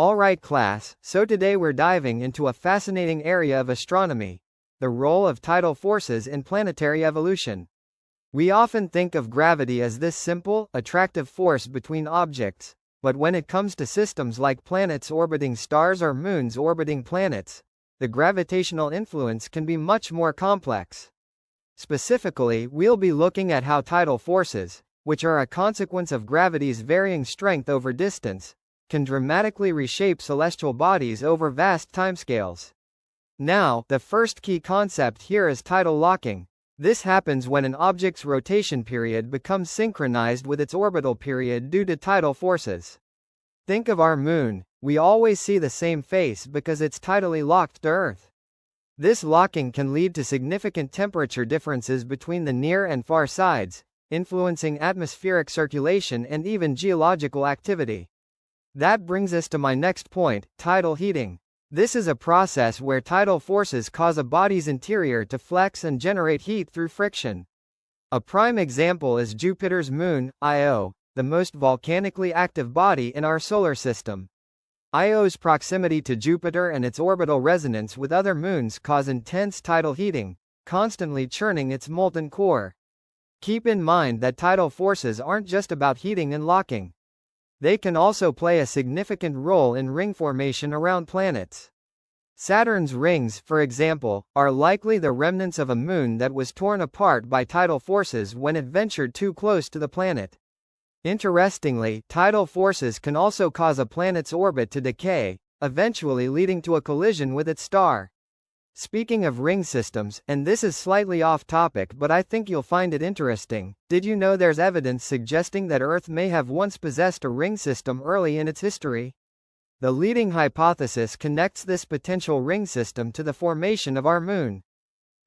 Alright class, so today we're diving into a fascinating area of astronomy, the role of tidal forces in planetary evolution. We often think of gravity as this simple, attractive force between objects, but when it comes to systems like planets orbiting stars or moons orbiting planets, the gravitational influence can be much more complex. Specifically, we'll be looking at how tidal forces, which are a consequence of gravity's varying strength over distance, can dramatically reshape celestial bodies over vast timescales. Now, the first key concept here is tidal locking. This happens when an object's rotation period becomes synchronized with its orbital period due to tidal forces. Think of our moon. We always see the same face because it's tidally locked to Earth. This locking can lead to significant temperature differences between the near and far sides, influencing atmospheric circulation and even geological activity. That brings us to my next point, tidal heating. This is a process where tidal forces cause a body's interior to flex and generate heat through friction. A prime example is Jupiter's moon, Io, the most volcanically active body in our solar system. Io's proximity to Jupiter and its orbital resonance with other moons cause intense tidal heating, constantly churning its molten core. Keep in mind that tidal forces aren't just about heating and locking. They can also play a significant role in ring formation around planets. Saturn's rings, for example, are likely the remnants of a moon that was torn apart by tidal forces when it ventured too close to the planet. Interestingly, tidal forces can also cause a planet's orbit to decay, eventually leading to a collision with its star. Speaking of ring systems, and this is slightly off topic but I think you'll find it interesting, did you know there's evidence suggesting that Earth may have once possessed a ring system early in its history? The leading hypothesis connects this potential ring system to the formation of our moon.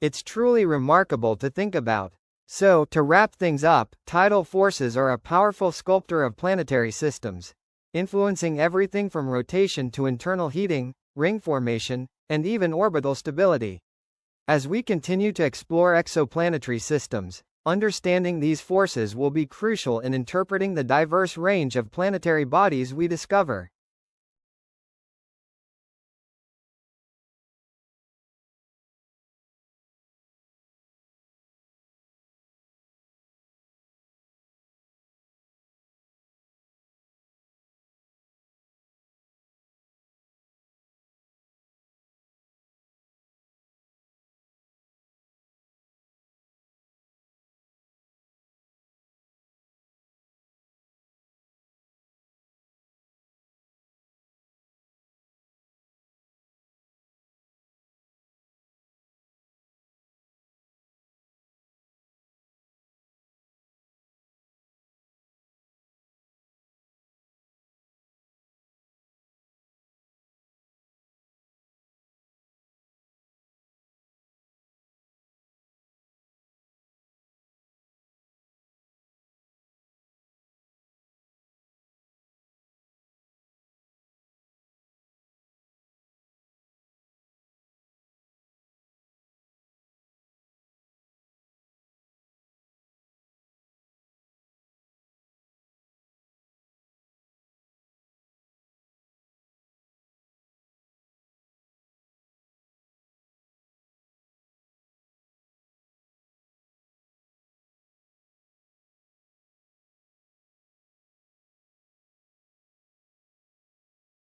It's truly remarkable to think about. So, to wrap things up, tidal forces are a powerful sculptor of planetary systems, influencing everything from rotation to internal heating, ring formation, and even orbital stability. As we continue to explore exoplanetary systems, understanding these forces will be crucial in interpreting the diverse range of planetary bodies we discover.